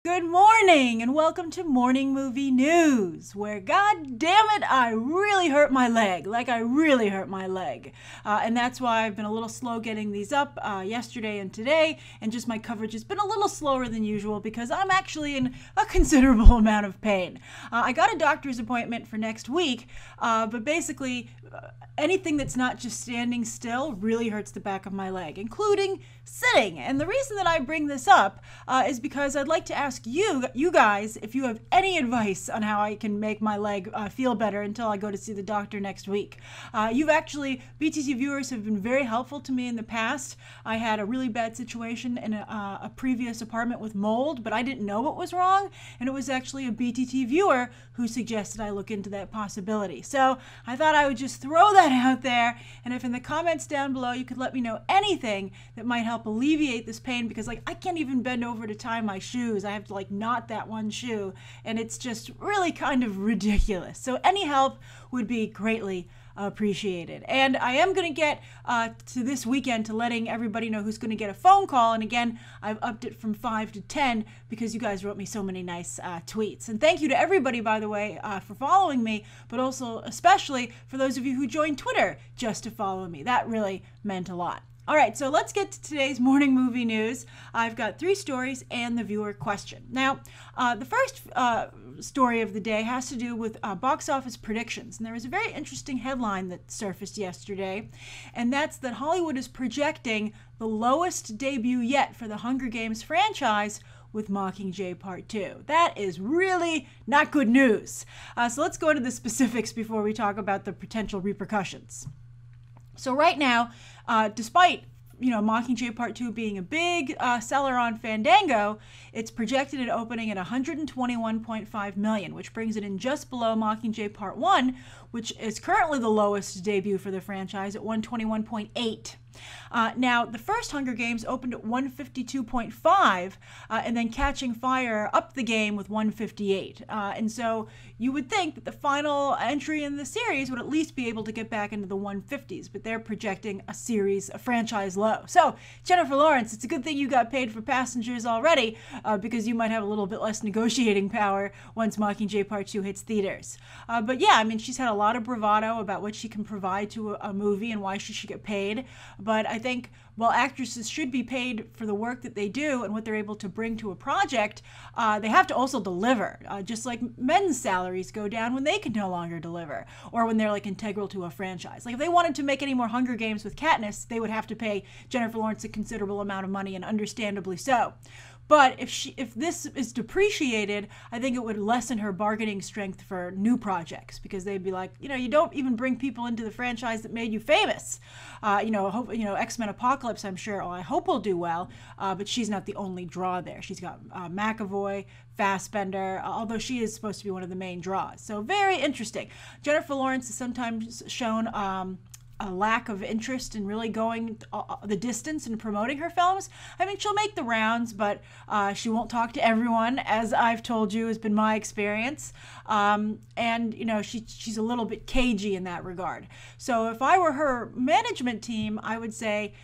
Good morning and welcome to Morning Movie News, where god damn it, I really hurt my leg. I really hurt my leg. And that's why I've been a little slow getting these up yesterday and today, and just my coverage has been a little slower than usual because I'm actually in a considerable amount of pain. I got a doctor's appointment for next week, but basically anything that's not just standing still really hurts the back of my leg, including sitting. And the reason that I bring this up is because I'd like to ask you guys if you have any advice on how I can make my leg feel better until I go to see the doctor next week. BTC viewers have been very helpful to me in the past. I had a really bad situation in a previous apartment with mold, but I didn't know what was wrong, and it was actually a BTT viewer who suggested I look into that possibility. So I thought I would just throw that out there, and if in the comments down below you could let me know anything that might help alleviate this pain, because I can't even bend over to tie my shoes. I have to knot that one shoe, and it's just really kind of ridiculous. So any help would be greatly appreciated. And I am going to get to this weekend to letting everybody know who's going to get a phone call. And again, I've upped it from 5 to 10 because you guys wrote me so many nice tweets. And thank you to everybody, by the way, for following me, but also especially for those of you who joined Twitter just to follow me. That really meant a lot. All right, so let's get to today's morning movie news. I've got 3 stories and the viewer question. Now, the first story of the day has to do with box office predictions. And there was a very interesting headline that surfaced yesterday, and that's that Hollywood is projecting the lowest debut yet for the Hunger Games franchise with Mockingjay Part 2. That is really not good news. So let's go into the specifics before we talk about the potential repercussions. So right now, despite Mockingjay Part 2 being a big seller on Fandango, it's projected at opening at $121.5 million, which brings it in just below Mockingjay Part 1, which is currently the lowest debut for the franchise at $121.8. Now, the first Hunger Games opened at 152.5, and then Catching Fire upped the game with 158. And so you would think that the final entry in the series would at least be able to get back into the 150s, but they're projecting a franchise low. So, Jennifer Lawrence, it's a good thing you got paid for Passengers already, because you might have a little bit less negotiating power once Mockingjay Part 2 hits theaters. But yeah, she's had a lot of bravado about what she can provide to a movie and why she should get paid. But I think while actresses should be paid for the work that they do and what they're able to bring to a project, they have to also deliver. Just like men's salaries go down when they can no longer deliver, or when they're integral to a franchise. If they wanted to make any more Hunger Games with Katniss, they would have to pay Jennifer Lawrence a considerable amount of money, and understandably so. But if this is depreciated, I think it would lessen her bargaining strength for new projects, because they'd be like, you don't even bring people into the franchise that made you famous. X-Men Apocalypse, I'm sure, I hope will do well, but she's not the only draw there. She's got McAvoy, Fassbender, although she is supposed to be one of the main draws. So very interesting. Jennifer Lawrence is sometimes shown a lack of interest in really going the distance in promoting her films. She'll make the rounds, but she won't talk to everyone, as I've told you has been my experience. And she's a little bit cagey in that regard. So if I were her management team, I would say,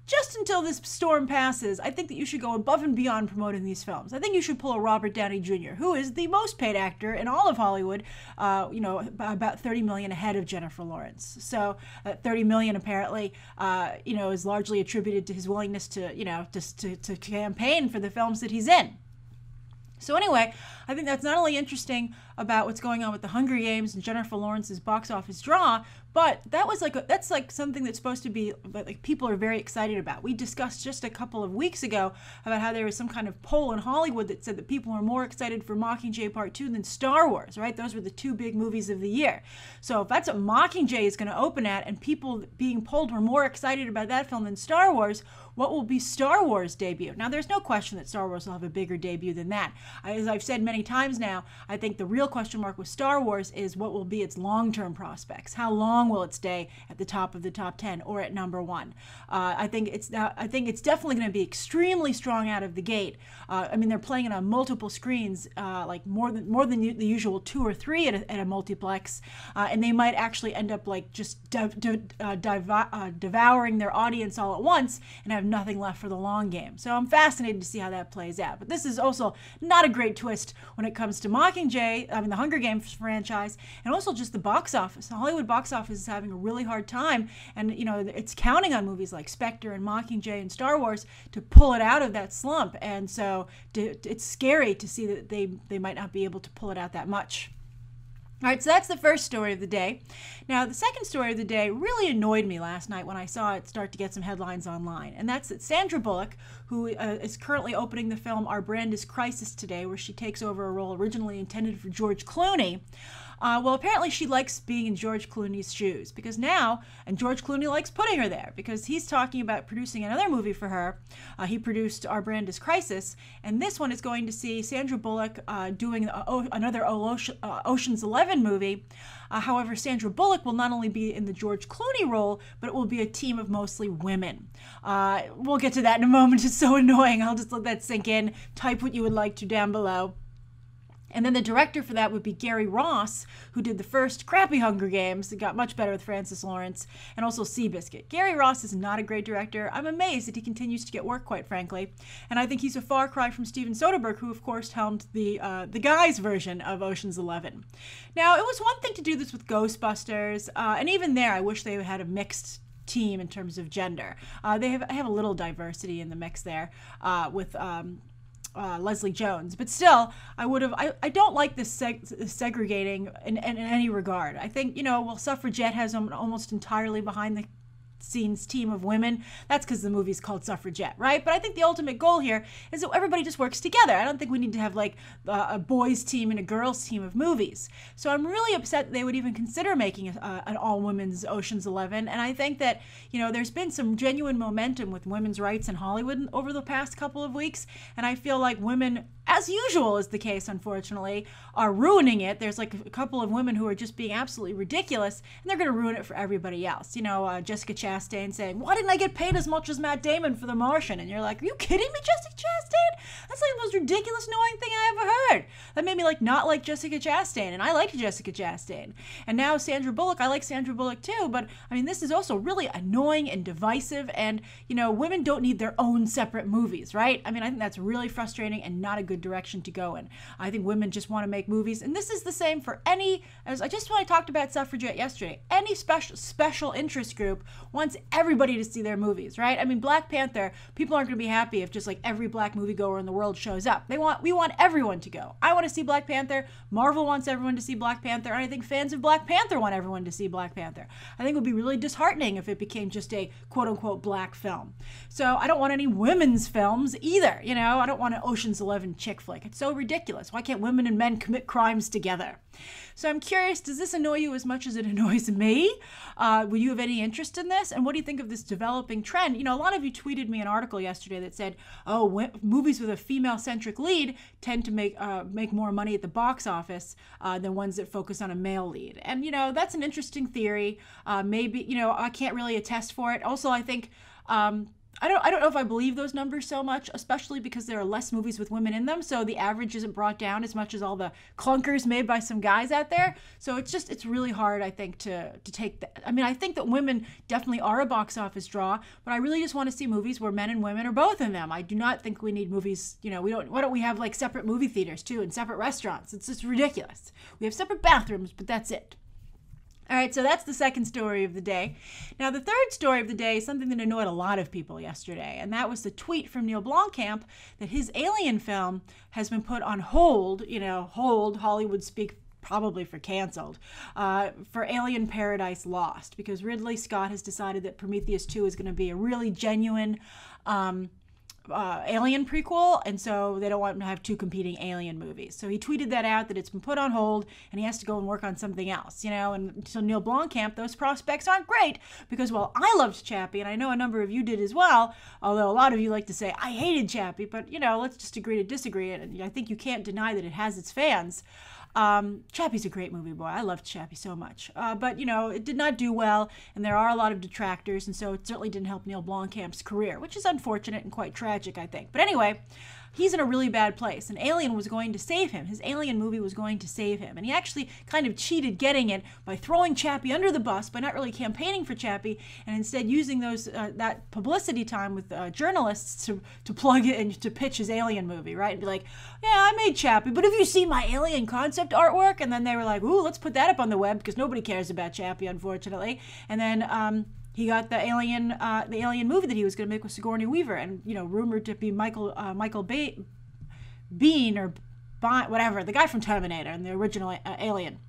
just until this storm passes, I think that you should go above and beyond promoting these films. I think you should pull a Robert Downey Jr., who is the most paid actor in all of Hollywood, about $30 million ahead of Jennifer Lawrence. So $30 million apparently, is largely attributed to his willingness to campaign for the films that he's in. So anyway, I think that's not only interesting about what's going on with the Hunger Games and Jennifer Lawrence's box office draw, but that's something that's supposed to be people are very excited about. We discussed just a couple of weeks ago about how there was some kind of poll in Hollywood that said that people are more excited for Mockingjay Part 2 than Star Wars, right? Those were the 2 big movies of the year. So if that's what Mockingjay is going to open at, and people being polled were more excited about that film than Star Wars, what will be Star Wars' debut? Now, there's no question that Star Wars will have a bigger debut than that. As I've said many times now, I think the real question mark with Star Wars is what will be its long-term prospects. How long will it stay at the top of the top 10 or at number 1? I think it's definitely going to be extremely strong out of the gate. I mean, they're playing it on multiple screens, like more than the usual 2 or 3 at a multiplex, and they might actually end up like just devouring their audience all at once and have nothing left for the long game. So I'm fascinated to see how that plays out. But this is also not a great twist when it comes to Mockingjay, I mean the Hunger Games franchise, and also just the box office. The Hollywood box office is having a really hard time, and you know it's counting on movies like Spectre and Mockingjay and Star Wars to pull it out of that slump. And so it's scary to see that they might not be able to pull it out that much. All right, so that's the first story of the day. Now, the second story of the day really annoyed me last night when I saw it start to get some headlines online, and that's that Sandra Bullock, who is currently opening the film Our Brand is Crisis today, where she takes over a role originally intended for George Clooney. Well, apparently she likes being in George Clooney's shoes because now, and George Clooney likes putting her there because he's talking about producing another movie for her. He produced Our Brand is Crisis, and this one is going to see Sandra Bullock doing another Ocean's 11 movie. However, Sandra Bullock will not only be in the George Clooney role, but it will be a team of mostly women. We'll get to that in a moment. It's so annoying. I'll just let that sink in. Type what you would like to down below. And then the director for that would be Gary Ross, who did the first crappy Hunger Games. It got much better with Francis Lawrence, and also Seabiscuit. Gary Ross is not a great director. I'm amazed that he continues to get work, quite frankly. And I think he's a far cry from Steven Soderbergh, who, of course, helmed the guys' version of Ocean's 11. Now, it was one thing to do this with Ghostbusters, and even there, I wish they had a mixed team in terms of gender. They have a little diversity in the mix there with Leslie Jones, but still, I don't like this segregating in any regard. I think, you know, well, Suffragette has almost entirely behind the scenes team of women. That's because the movie's called Suffragette, right? But I think the ultimate goal here is that everybody just works together. I don't think we need to have like a boys team and a girls team of movies. So I'm really upset that they would even consider making an all-women's Ocean's 11. And I think that, you know, there's been some genuine momentum with women's rights in Hollywood over the past couple of weeks. And I feel like women, as usual is the case, unfortunately, are ruining it. There's like a couple of women who are just being absolutely ridiculous, and they're going to ruin it for everybody else. You know, Jessica Chastain saying, "Why didn't I get paid as much as Matt Damon for The Martian?" And you're like, "Are you kidding me, Jessica Chastain? That's like the most ridiculous, annoying thing I ever heard." That made me like not like Jessica Chastain, and I liked Jessica Chastain. And now Sandra Bullock, I like Sandra Bullock too, but I mean, this is also really annoying and divisive, and you know, women don't need their own separate movies, right? I mean, I think that's really frustrating and not a good direction to go in. I think women just want to make movies, and this is the same for any, as I talked about Suffragette yesterday, any special interest group wants everybody to see their movies, right? I mean, Black Panther, people aren't going to be happy if just like every black moviegoer in the world shows up. We want everyone to go. I want to see Black Panther. Marvel wants everyone to see Black Panther, and I think fans of Black Panther want everyone to see Black Panther. I think it would be really disheartening if it became just a quote-unquote black film. So I don't want any women's films either, you know? I don't want an Ocean's 11 chick flick. It's so ridiculous. Why can't women and men commit crimes together? So I'm curious, does this annoy you as much as it annoys me? Will you have any interest in this? And what do you think of this developing trend? You know, a lot of you tweeted me an article yesterday that said, oh, movies with a female-centric lead tend to make more money at the box office than ones that focus on a male lead. And, you know, that's an interesting theory. Maybe, you know, I can't really attest for it. Also, I think I don't know if I believe those numbers so much, especially because there are less movies with women in them, so the average isn't brought down as much as all the clunkers made by some guys out there. So it's really hard, I think, to take that. I mean, I think that women definitely are a box office draw, but I really just want to see movies where men and women are both in them. I do not think we need movies, you know, why don't we have like separate movie theaters too and separate restaurants? It's just ridiculous. We have separate bathrooms, but that's it. All right, so that's the second story of the day. Now, the third story of the day is something that annoyed a lot of people yesterday, and that was the tweet from Neil Blomkamp that his Alien film has been put on hold, you know, hold, Hollywood speak probably for canceled, for Alien Paradise Lost, because Ridley Scott has decided that Prometheus 2 is going to be a really genuine Alien prequel, and so they don't want him to have two competing Alien movies. So he tweeted that out, that it's been put on hold and he has to go and work on something else, you know. And so Neil Blomkamp, those prospects aren't great, because while I loved Chappie, and I know a number of you did as well, although a lot of you like to say I hated Chappie, but you know, let's just agree to disagree. And I think you can't deny that it has its fans. Chappie's a great movie, boy. I loved Chappie so much. But, you know, it did not do well, and there are a lot of detractors, and so it certainly didn't help Neil Blomkamp's career, which is unfortunate and quite tragic, I think. But anyway, he's in a really bad place, and Alien was going to save him. His Alien movie was going to save him, and he actually kind of cheated getting it by throwing Chappie under the bus, by not really campaigning for Chappie, and instead using that publicity time with journalists to plug it and to pitch his Alien movie, right? And be like, yeah, I made Chappie, but have you seen my Alien concept artwork? And then they were like, ooh, let's put that up on the web, because nobody cares about Chappie, unfortunately. And then he got the Alien movie that he was going to make with Sigourney Weaver, and you know, rumored to be Michael Biehn or whatever, the guy from Terminator and the original Alien.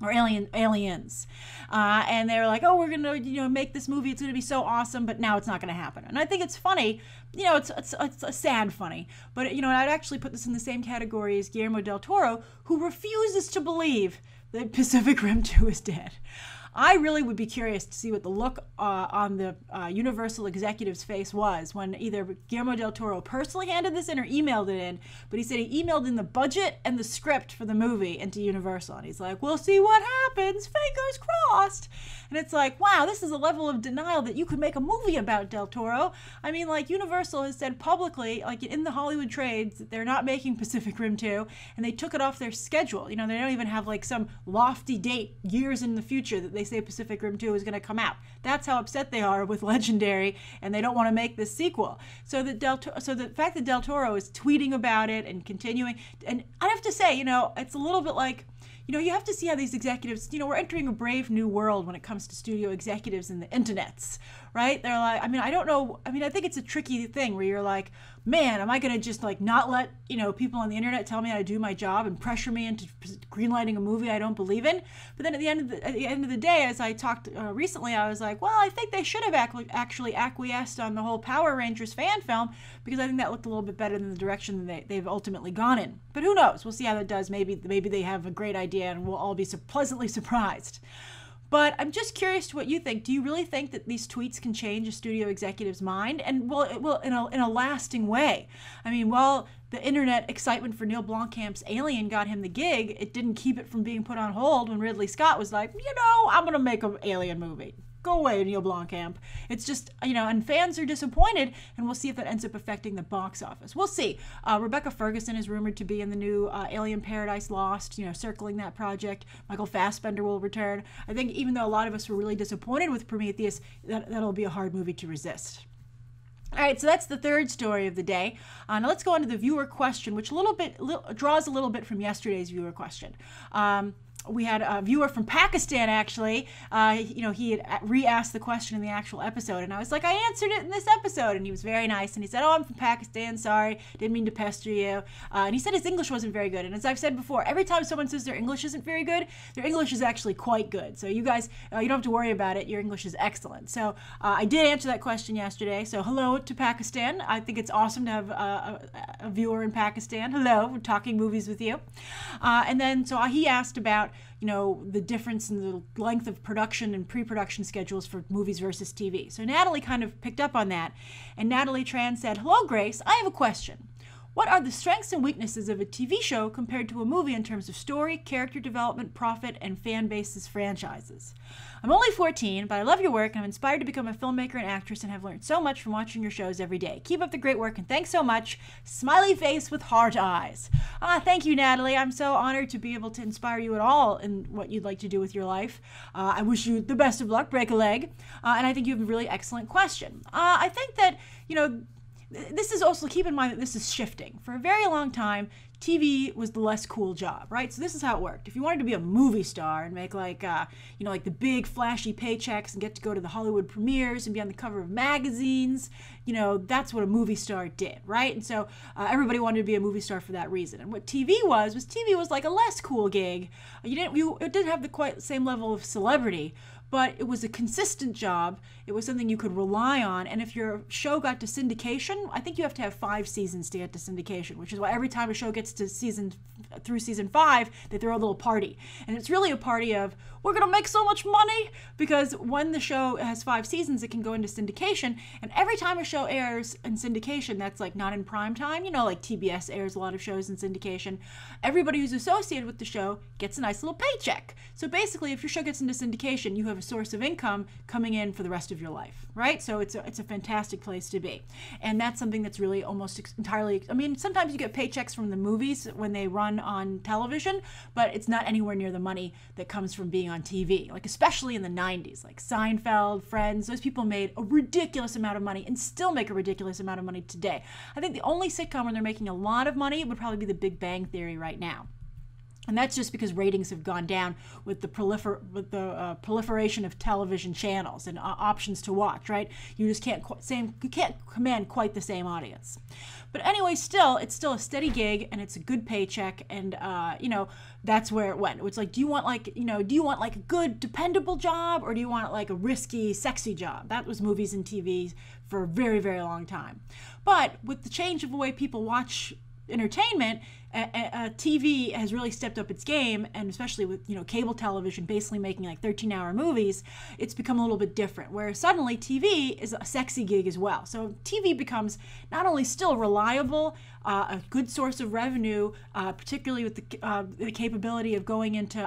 Or aliens. And they were like, oh, we're going to, you know, make this movie. It's going to be so awesome, but now it's not going to happen. And I think it's funny. You know, it's a sad funny. But, you know, I'd actually put this in the same category as Guillermo del Toro, who refuses to believe that Pacific Rim 2 is dead. I really would be curious to see what the look on the Universal executive's face was when either Guillermo del Toro personally handed this in or emailed it in, but he said he emailed in the budget and the script for the movie into Universal, and he's like, we'll see what happens, fingers crossed. And it's like, wow, this is a level of denial that you could make a movie about Del Toro. I mean, like, Universal has said publicly, like in the Hollywood trades, that they're not making Pacific Rim 2, and they took it off their schedule. You know, they don't even have like some lofty date years in the future that they say Pacific Rim 2 is going to come out. That's how upset they are with Legendary, and they don't want to make this sequel. So the fact that Del Toro is tweeting about it and continuing, and I have to say, you know, it's a little bit like, you know, you have to see how these executives, you know, we're entering a brave new world when it comes to studio executives and the internets, right? They're like, I mean, I don't know. I mean, I think it's a tricky thing where you're like, man, am I going to just like not let, you know, people on the internet tell me how to do my job and pressure me into greenlighting a movie I don't believe in? But then at the end of the day, as I talked recently, I was like, well, I think they should have actually acquiesced on the whole Power Rangers fan film, because I think that looked a little bit better than the direction that they've ultimately gone in. But who knows? We'll see how that does. Maybe they have a great idea and we'll all be pleasantly surprised. But I'm just curious to what you think. Do you really think that these tweets can change a studio executive's mind? And well, it will in a lasting way. I mean, while the internet excitement for Neil Blomkamp's Alien got him the gig, it didn't keep it from being put on hold when Ridley Scott was like, you know, I'm going to make an Alien movie. Go away, Neil Blomkamp. It's just, you know, and fans are disappointed, and we'll see if that ends up affecting the box office. We'll see. Rebecca Ferguson is rumored to be in the new Alien Paradise Lost, you know, circling that project. Michael Fassbender will return. I think even though a lot of us were really disappointed with Prometheus, that'll be a hard movie to resist. All right, so that's the third story of the day. Now let's go on to the viewer question, which draws a little bit from yesterday's viewer question. We had a viewer from Pakistan, actually. You know, he had re-asked the question in the actual episode, and I was like, I answered it in this episode, and he was very nice, and he said, oh, I'm from Pakistan, sorry, didn't mean to pester you. And he said his English wasn't very good, and as I've said before, every time someone says their English isn't very good, their English is actually quite good. So you guys, you don't have to worry about it. Your English is excellent. So I did answer that question yesterday, so hello to Pakistan. I think it's awesome to have a viewer in Pakistan. Hello, we're talking movies with you. And then, so he asked about, you know, the difference in the length of production and pre-production schedules for movies versus TV. So Natalie kind of picked up on that, and Natalie Tran said, hello, Grace, I have a question. What are the strengths and weaknesses of a TV show compared to a movie in terms of story, character development, profit, and fan bases franchises? I'm only 14, but I love your work, and I'm inspired to become a filmmaker and actress and have learned so much from watching your shows every day. Keep up the great work, and thanks so much. Smiley face with heart eyes. Thank you, Natalie. I'm so honored to be able to inspire you at all in what you'd like to do with your life. I wish you the best of luck. Break a leg. And I think you have a really excellent question. I think that, you know, this is also, keep in mind that this is shifting. For a very long time, TV was the less cool job, right? So this is how it worked. If you wanted to be a movie star and make like, you know, like the big flashy paychecks and get to go to the Hollywood premieres and be on the cover of magazines, you know, that's what a movie star did, right? And so everybody wanted to be a movie star for that reason. And what TV was like a less cool gig. It didn't have the quite same level of celebrity, but it was a consistent job. It was something you could rely on. And if your show got to syndication, I think you have to have 5 seasons to get to syndication, which is why every time a show gets to season 5, they throw a little party. And it's really a party of, we're going to make so much money, because when the show has 5 seasons, it can go into syndication. And every time a show airs in syndication, that's like not in prime time, like TBS airs a lot of shows in syndication, everybody who's associated with the show gets a nice little paycheck. So basically, if your show gets into syndication, you have a source of income coming in for the rest of your life, right? So it's a fantastic place to be. And that's something that's really almost entirely, sometimes you get paychecks from the movies when they run on television, but it's not anywhere near the money that comes from being on TV, like especially in the 90s, like Seinfeld, Friends. Those people made a ridiculous amount of money and still make a ridiculous amount of money today. I think the only sitcom where they're making a lot of money would probably be The Big Bang Theory right now. And that's just because ratings have gone down with the proliferation of television channels and options to watch, right? You just can't command quite the same audience. But anyway, it's still a steady gig, and it's a good paycheck, and that's where it went. It's like, do you want a good, dependable job, or do you want like a risky, sexy job? That was movies and TV for a very, very long time. But with the change of the way people watch entertainment, TV has really stepped up its game, and especially with cable television basically making like 13-hour movies, it's become a little bit different, where suddenly TV is a sexy gig as well. So TV becomes not only still reliable, a good source of revenue, particularly with the capability of going into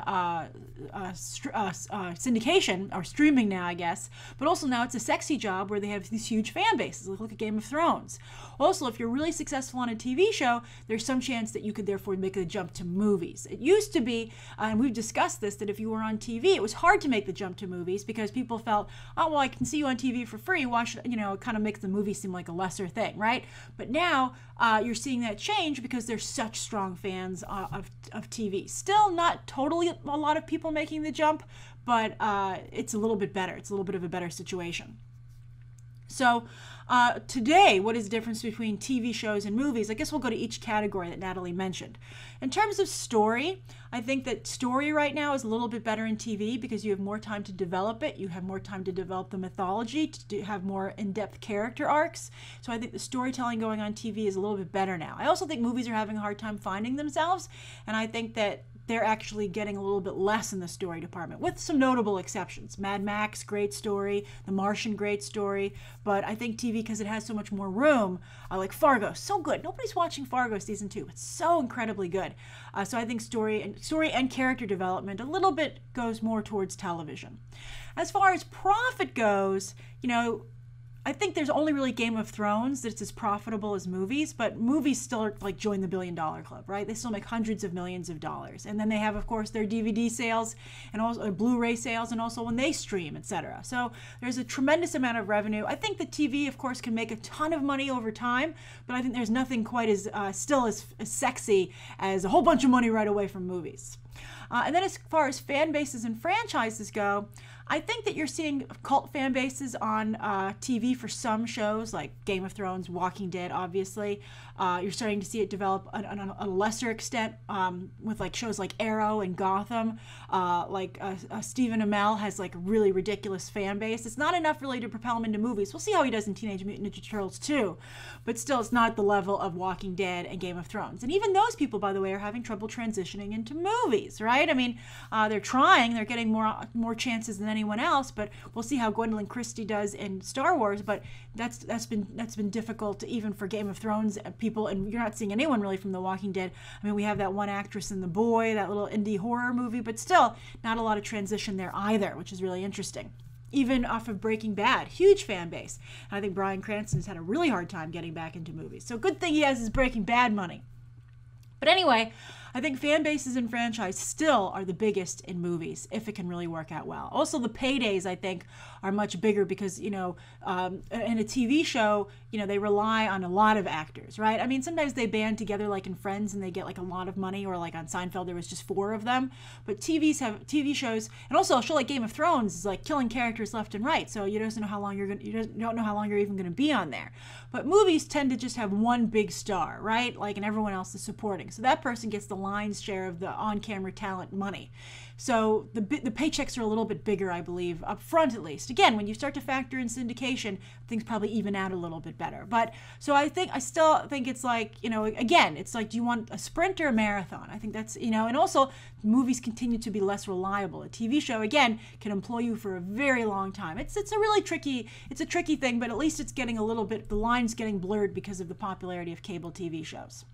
syndication or streaming now, I guess, but also now it's a sexy job where they have these huge fan bases. Look at Game of Thrones. Also, if you're really successful on a TV show, there's some chance that you could therefore make a jump to movies. It used to be, and we've discussed this, that if you were on TV, it was hard to make the jump to movies because people felt, oh, well, I can see you on TV for free. Why should, it kind of makes the movie seem like a lesser thing, right? But now you're seeing that change because there's such strong fans of TV. Still not totally a lot of people making the jump, but it's a little bit better. It's a little bit of a better situation. So today, what is the difference between TV shows and movies? I guess we'll go to each category that Natalie mentioned. In terms of story, I think that story right now is a little bit better in TV because you have more time to develop it. You have more time to develop the mythology, to have more in-depth character arcs. So I think the storytelling going on TV is a little bit better now. I also think movies are having a hard time finding themselves, and I think that they're actually getting a little bit less in the story department, with some notable exceptions. Mad Max, great story. The Martian, great story. But I think TV, because it has so much more room, like Fargo, so good. Nobody's watching Fargo season 2. It's so incredibly good. So I think story and character development a little bit goes more towards television. As far as profit goes, I think there's only really Game of Thrones that's as profitable as movies, but movies still are like join the $1 billion club, right? They still make hundreds of millions of dollars. And then they have, of course, their DVD sales and also Blu-ray sales, and also when they stream, etc. So there's a tremendous amount of revenue. I think the TV, of course, can make a ton of money over time, but I think there's nothing quite as still as sexy as a whole bunch of money right away from movies. And then as far as fan bases and franchises go, I think that you're seeing cult fan bases on TV for some shows like Game of Thrones, Walking Dead, obviously. You're starting to see it develop on a lesser extent with like shows like Arrow and Gotham. Stephen Amell has like a really ridiculous fan base. It's not enough really to propel him into movies. We'll see how he does in Teenage Mutant Ninja Turtles 2. But still, it's not at the level of Walking Dead and Game of Thrones. And even those people, by the way, are having trouble transitioning into movies, right? I mean, they're trying. They're getting more chances than anyone else, but we'll see how Gwendolyn Christie does in Star Wars. But that's been difficult even for Game of Thrones people, and you're not seeing anyone really from The Walking Dead. I mean, we have that one actress in The Boy, that little indie horror movie, but still not a lot of transition there either, which is really interesting. Even off of Breaking Bad, huge fan base. And I think Bryan Cranston has had a really hard time getting back into movies. So good thing he has his Breaking Bad money. But anyway, I think fan bases and franchise still are the biggest in movies, if it can really work out well. Also, the paydays, I think, are much bigger because, in a TV show, they rely on a lot of actors, right? I mean, sometimes they band together like in Friends and they get like a lot of money, or like on Seinfeld, there was just 4 of them. But TV shows, and also a show like Game of Thrones is like killing characters left and right. So you don't know how long you're even going to be on there. But movies tend to just have one big star, right? Like, and everyone else is supporting. So that person gets the lion's share of the on-camera talent money. So the paychecks are a little bit bigger, I believe, up front at least. Again, when you start to factor in syndication, things probably even out a little bit better. But so I still think it's like, again, it's like, do you want a sprint or a marathon? I think that's, and also movies continue to be less reliable. A TV show, again, can employ you for a very long time. It's a really tricky thing, but at least it's getting a little bit, the line's getting blurred because of the popularity of cable TV shows.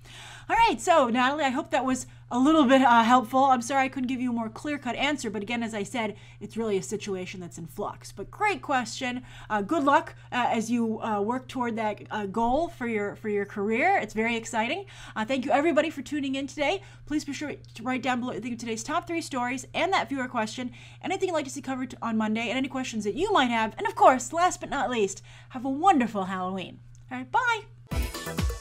All right, so Natalie, I hope that was a little bit helpful. I'm sorry I couldn't give you a more clear-cut answer, but again, as I said, it's really a situation that's in flux. But great question. Good luck as you work toward that goal for your career. It's very exciting. Thank you everybody for tuning in today. Please be sure to write down below what you think of today's top 3 stories and that viewer question, anything you'd like to see covered on Monday, and any questions that you might have. And of course, last but not least, have a wonderful Halloween. All right, bye.